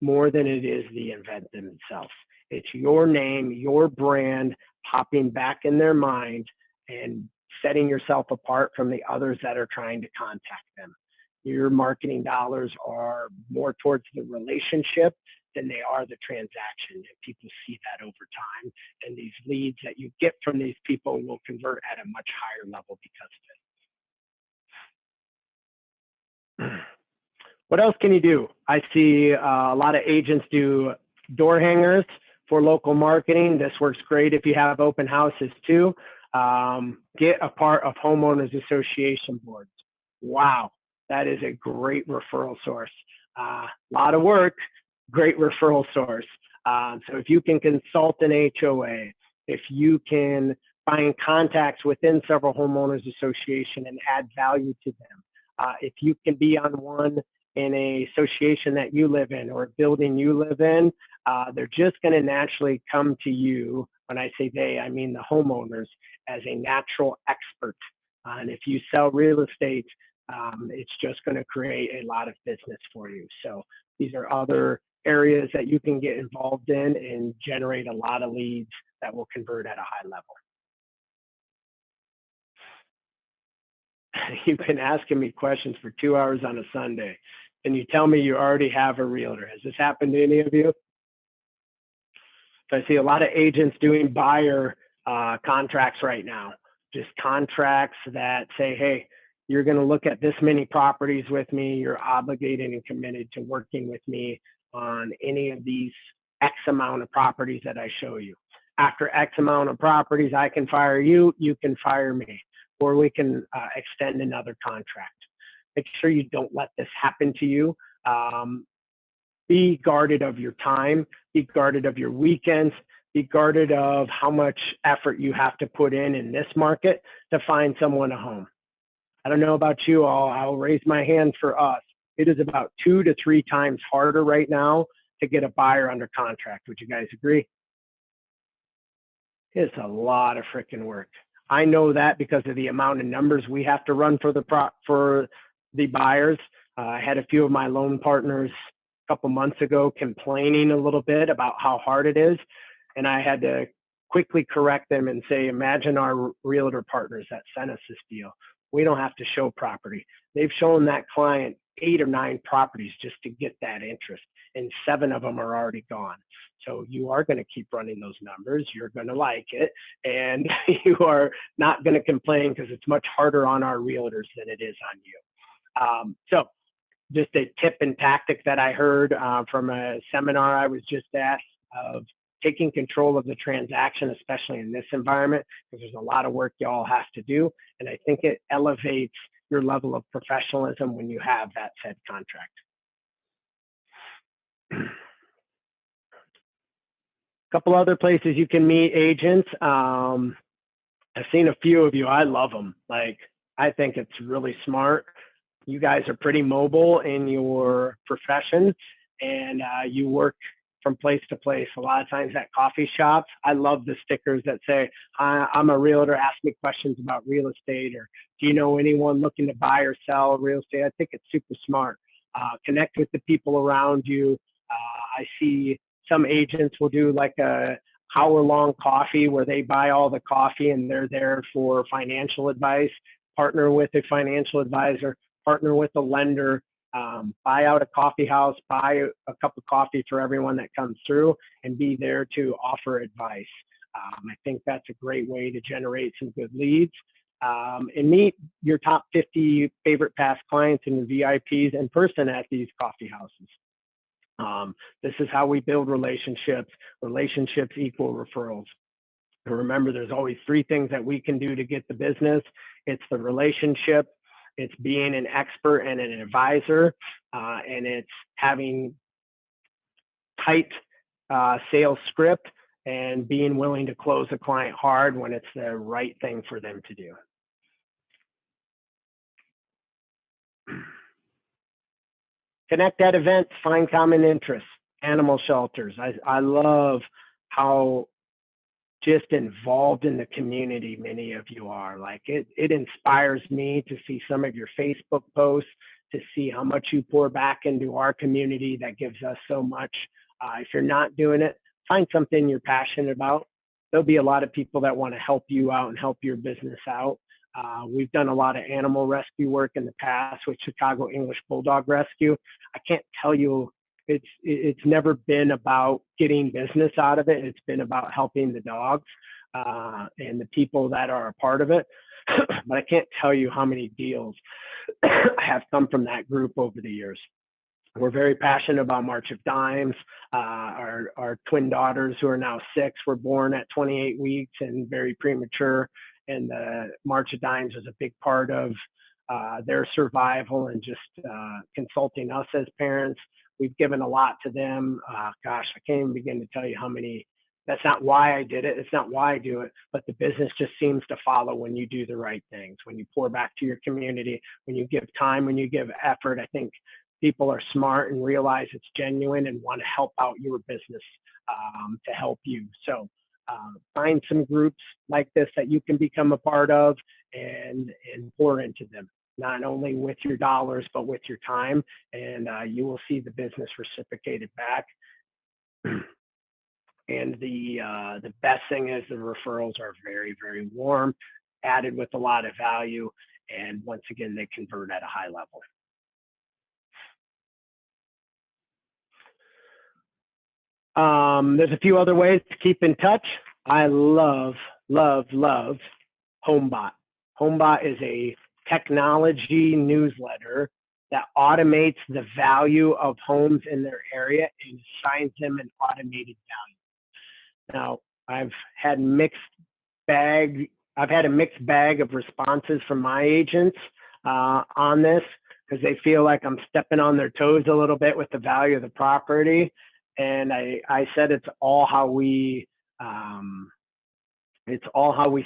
Speaker 1: more than it is the event themselves. It's your name, your brand popping back in their mind and setting yourself apart from the others that are trying to contact them. Your marketing dollars are more towards the relationship than they are the transaction. And people see that over time. And these leads that you get from these people will convert at a much higher level because of it. What else can you do? I see a lot of agents do door hangers for local marketing. This works great if you have open houses too. Get a part of homeowners association boards. Wow, that is a great referral source. A lot of work, great referral source. So if you can consult an HOA, if you can find contacts within several homeowners association and add value to them, if you can be on one in a association that you live in or a building you live in, they're just going to naturally come to you. When I say they, I mean the homeowners, as a natural expert. And if you sell real estate, it's just going to create a lot of business for you. So these are other areas that you can get involved in and generate a lot of leads that will convert at a high level. You've been asking me questions for 2 hours on a Sunday. Can you tell me you already have a realtor? Has this happened to any of you? So I see a lot of agents doing buyer contracts right now, just contracts that say, hey, you're going to look at this many properties with me. You're obligated and committed to working with me on any of these X amount of properties that I show you. After X amount of properties, I can fire you, you can fire me, or we can extend another contract. Make sure you don't let this happen to you. Be guarded of your time, be guarded of your weekends, be guarded of how much effort you have to put in this market to find someone a home. I don't know about you all, I'll raise my hand for us. It is about 2 to 3 times harder right now to get a buyer under contract. Would you guys agree? It's a lot of freaking work. I know that because of the amount of numbers we have to run for the buyers. I had a few of my loan partners a couple months ago complaining a little bit about how hard it is. And I had to quickly correct them and say, imagine our realtor partners that sent us this deal. We don't have to show property. They've shown that client 8 or 9 properties just to get that interest, and 7 of them are already gone. So you are going to keep running those numbers. You're going to like it, and you are not going to complain because it's much harder on our realtors than it is on you. So just a tip and tactic that I heard from a seminar I was just at of taking control of the transaction, especially in this environment, because there's a lot of work y'all have to do. And I think it elevates your level of professionalism when you have that said contract. A couple other places you can meet agents. I've seen a few of you. I love them. Like, I think it's really smart. You guys are pretty mobile in your profession, and you work from place to place. A lot of times at coffee shops, I love the stickers that say, I'm a realtor, ask me questions about real estate, or do you know anyone looking to buy or sell real estate? I think it's super smart. Connect with the people around you. I see some agents will do like a hour-long coffee where they buy all the coffee and they're there for financial advice, partner with a financial advisor, partner with a lender, buy out a coffee house, buy a cup of coffee for everyone that comes through, and be there to offer advice. I think that's a great way to generate some good leads, and meet your top 50 favorite past clients and VIPs in person at these coffee houses. This is how we build relationships. Relationships equal referrals. And remember, there's always 3 things that we can do to get the business. It's the relationship, it's being an expert and an advisor, and it's having tight sales script and being willing to close a client hard when it's the right thing for them to do. Connect at events, find common interests, animal shelters. I love how just involved in the community many of you are. Like, it inspires me to see some of your Facebook posts, to see how much you pour back into our community that gives us so much. If you're not doing it, find something you're passionate about. There'll be a lot of people that want to help you out and help your business out. We've done a lot of animal rescue work in the past with Chicago English Bulldog Rescue. I can't tell you, it's never been about getting business out of it. It's been about helping the dogs and the people that are a part of it. But I can't tell you how many deals have come from that group over the years. We're very passionate about March of Dimes. Our twin daughters, who are now 6, were born at 28 weeks and very premature. And the March of Dimes was a big part of their survival and just consulting us as parents. We've given a lot to them. Gosh, I can't even begin to tell you how many. That's not why I did it. It's not why I do it, but the business just seems to follow when you do the right things, when you pour back to your community, when you give time, when you give effort. I think people are smart and realize it's genuine and want to help out your business to help you. So find some groups like this that you can become a part of and pour into them, not only with your dollars, but with your time, and you will see the business reciprocated back. And the best thing is the referrals are very, very warm, added with a lot of value, and once again, they convert at a high level. There's a few other ways to keep in touch. I love HomeBot. HomeBot is a technology newsletter that automates the value of homes in their area and assigns them an automated value. Now, I've had a mixed bag of responses from my agents on this, because they feel like I'm stepping on their toes a little bit with the value of the property. And I said it's all how we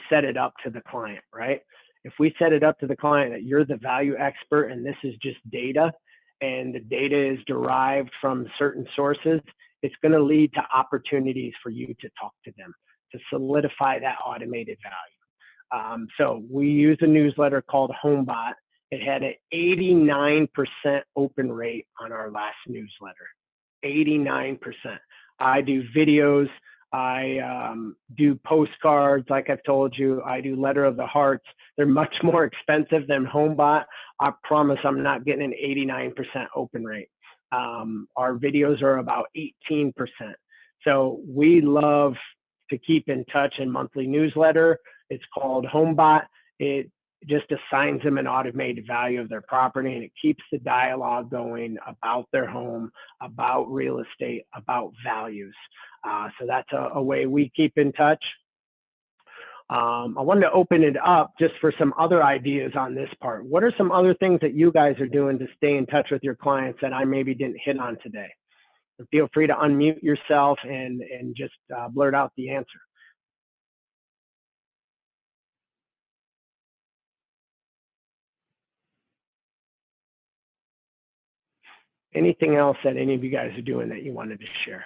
Speaker 1: set it up to the client, right? If we set it up to the client that you're the value expert and this is just data, and the data is derived from certain sources, it's going to lead to opportunities for you to talk to them to solidify that automated value. So we use a newsletter called HomeBot. It had an 89% open rate on our last newsletter. 89%. I do videos. I do postcards, like I've told you. I do letter of the hearts. They're much more expensive than HomeBot. I promise I'm not getting an 89% open rate. Our videos are about 18%. So we love to keep in touch in monthly newsletter. It's called HomeBot. It just assigns them an automated value of their property, and it keeps the dialogue going about their home, about real estate, about values. So that's a way we keep in touch. I wanted to open it up just for some other ideas on this part. What are some other things that you guys are doing to stay in touch with your clients that I maybe didn't hit on today? So feel free to unmute yourself and just blurt out the answer. Anything else that any of you guys are doing that you wanted to share?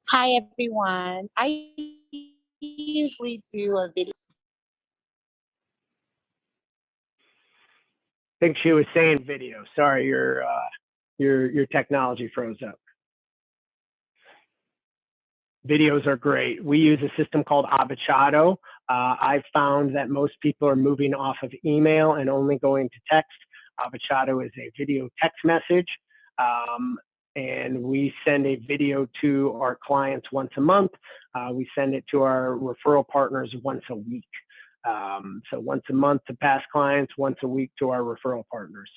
Speaker 2: Hi, everyone. I usually do a video.
Speaker 1: I think she was saying video. Sorry, your technology froze up. Videos are great. We use a system called Avocado. I've found that most people are moving off of email and only going to text. Avocado is a video text message, and we send a video to our clients once a month. We send it to our referral partners once a week. So once a month to past clients, once a week to our referral partners.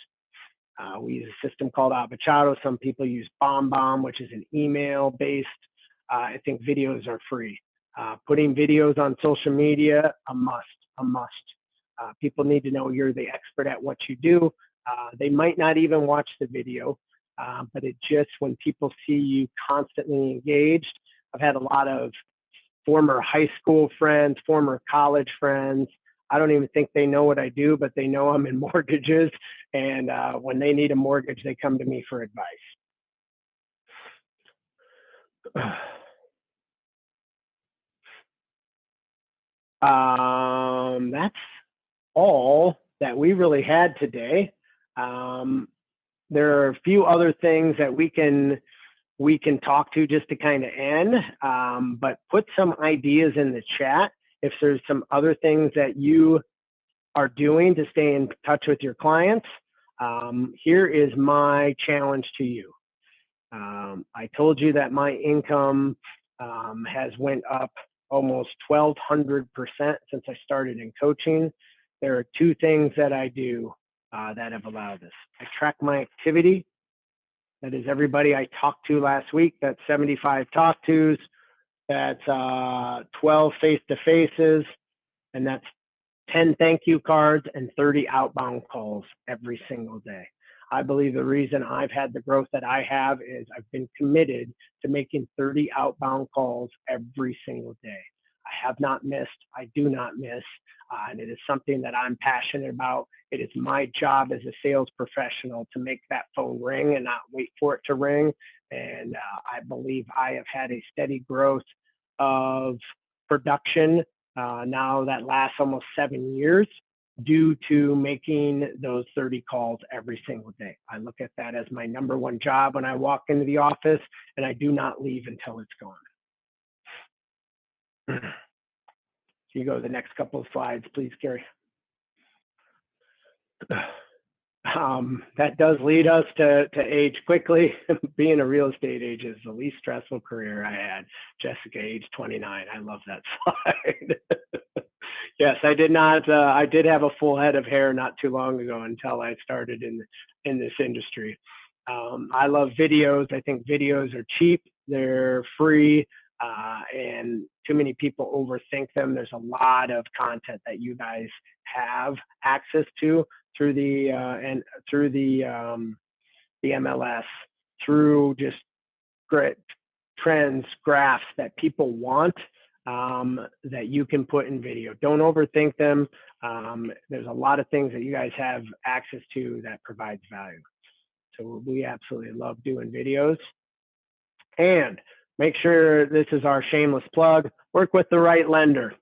Speaker 1: We use a system called Avocado. Some people use BombBomb, which is an email-based. I think videos are free. Putting videos on social media, a must. People need to know you're the expert at what you do. They might not even watch the video, but it just, when people see you constantly engaged. I've had a lot of former high school friends, former college friends. I don't even think they know what I do, but they know I'm in mortgages. And when they need a mortgage, they come to me for advice. That's all that we really had today. There are a few other things that we can talk to just to kind of end, but put some ideas in the chat if there's some other things that you are doing to stay in touch with your clients, here is my challenge to you. I told you that my income has went up almost 1,200% since I started in coaching. There are two things that I do that have allowed this. I track my activity. That is everybody I talked to last week. That's 75 talk tos. That's 12 face-to-faces. And that's 10 thank you cards and 30 outbound calls every single day. I believe the reason I've had the growth that I have is I've been committed to making 30 outbound calls every single day. I have not missed. I do not miss. And it is something that I'm passionate about. It is my job as a sales professional to make that phone ring and not wait for it to ring. And I believe I have had a steady growth of production now that lasts almost 7 years due to making those 30 calls every single day. I look at that as my number one job when I walk into the office, and I do not leave until it's gone. So you go to the next couple of slides, please, Gary. That does lead us to age quickly. Being a real estate agent is the least stressful career I had. Jessica, age 29. I love that slide. Yes, I did not. I did have a full head of hair not too long ago until I started in this industry. I love videos. I think videos are cheap. They're free. And too many people overthink them. There's a lot of content that you guys have access to through the MLS, through just great trends, graphs that people want that you can put in video. Don't overthink them. There's a lot of things that you guys have access to that provides value. So we absolutely love doing videos. And make sure this is our shameless plug. Work with the right lender.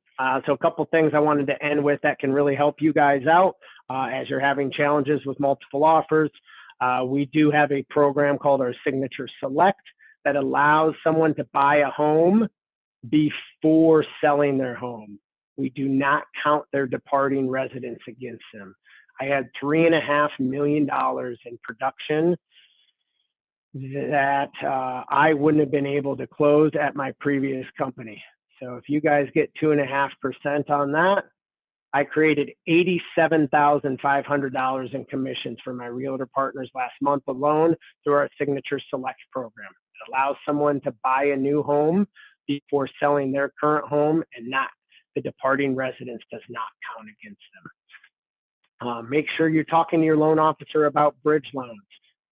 Speaker 1: So a couple things I wanted to end with that can really help you guys out as you're having challenges with multiple offers. We do have a program called our Signature Select that allows someone to buy a home before selling their home. We do not count their departing residence against them. I had $3.5 million in production that I wouldn't have been able to close at my previous company. So if you guys get 2.5% on that, I created $87,500 in commissions for my realtor partners last month alone through our Signature Select program. It allows someone to buy a new home before selling their current home, and not the departing residence does not count against them. Make sure you're talking to your loan officer about bridge loans.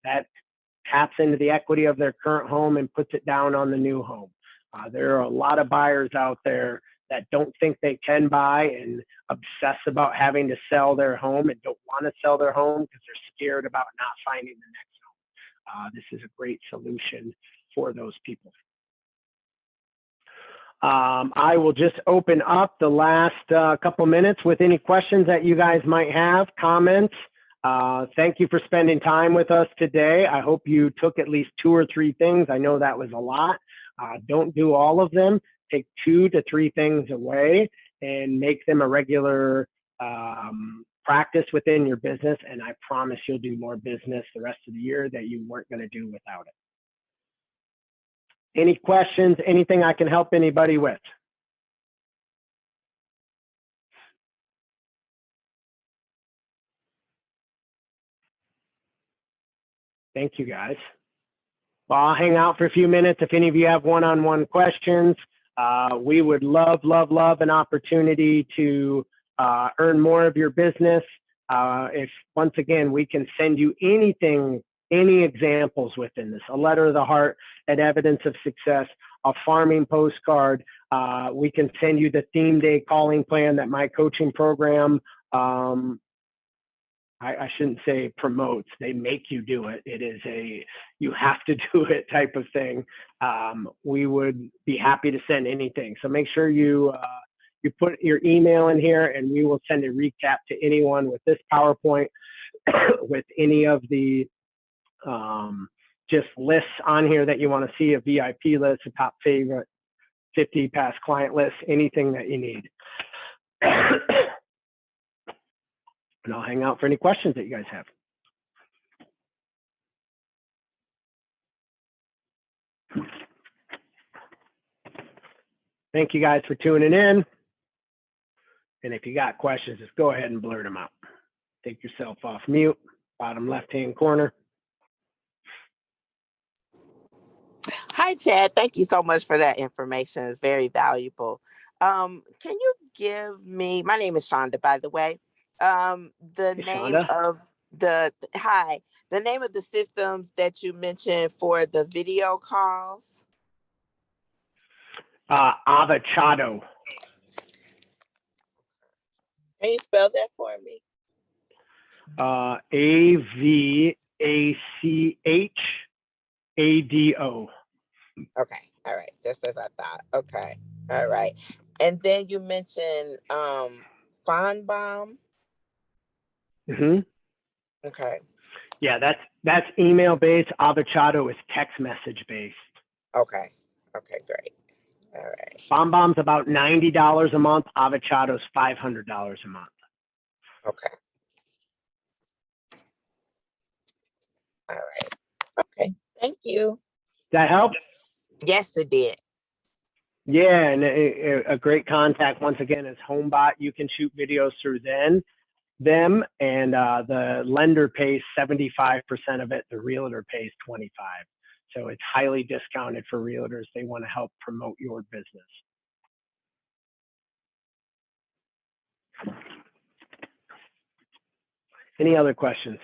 Speaker 1: That taps into the equity of their current home and puts it down on the new home. There are a lot of buyers out there that don't think they can buy and obsess about having to sell their home and don't want to sell their home because they're scared about not finding the next home. This is a great solution for those people. I will just open up the last couple minutes with any questions that you guys might have, comments. Thank you for spending time with us today. I hope you took at least 2 or 3 things. I know that was a lot. Don't do all of them. Take 2 to 3 things away and make them a regular practice within your business. And I promise you'll do more business the rest of the year that you weren't going to do without it. Any questions, anything I can help anybody with? Thank you, guys. Well, I'll hang out for a few minutes. If any of you have one-on-one questions, we would love an opportunity to earn more of your business. If, once again, we can send you anything, any examples within this, a letter of the heart, an evidence of success, a farming postcard. We can send you the theme day calling plan that my coaching program, I shouldn't say promotes, they make you do it. It is a, you have to do it type of thing. We would be happy to send anything. So make sure you put your email in here and we will send a recap to anyone with this PowerPoint, with any of the just lists on here that you want to see, a VIP list, a top favorite, 50 past client lists, anything that you need. And I'll hang out for any questions that you guys have. Thank you guys for tuning in. And if you got questions, just go ahead and blurt them out. Take yourself off mute, bottom left-hand corner.
Speaker 3: Hi, Chad. Thank you so much for that information. It's very valuable. Can you give me, my name is Shonda, by the way, the
Speaker 1: Hey,
Speaker 3: name
Speaker 1: Shonda.
Speaker 3: of the name of the systems that you mentioned for the video calls?
Speaker 1: Avachado.
Speaker 3: Can you spell that for me?
Speaker 1: Avachado.
Speaker 3: Okay. All right. Just as I thought. Okay. All right. And then you mentioned Fonbomb.
Speaker 1: Mm-hmm.
Speaker 3: Okay.
Speaker 1: Yeah, that's email based. Avachado is text message based.
Speaker 3: Okay. Okay, great. All right.
Speaker 1: BombBomb's about $90 a month. Avachado's $500 a month.
Speaker 3: Okay. All right. Okay. Thank you.
Speaker 1: Does that help?
Speaker 3: Yes, it did.
Speaker 1: Yeah, and a great contact once again is HomeBot. You can shoot videos through them, and the lender pays 75% of it. The realtor pays 25%. So it's highly discounted for realtors. They want to help promote your business. Any other questions?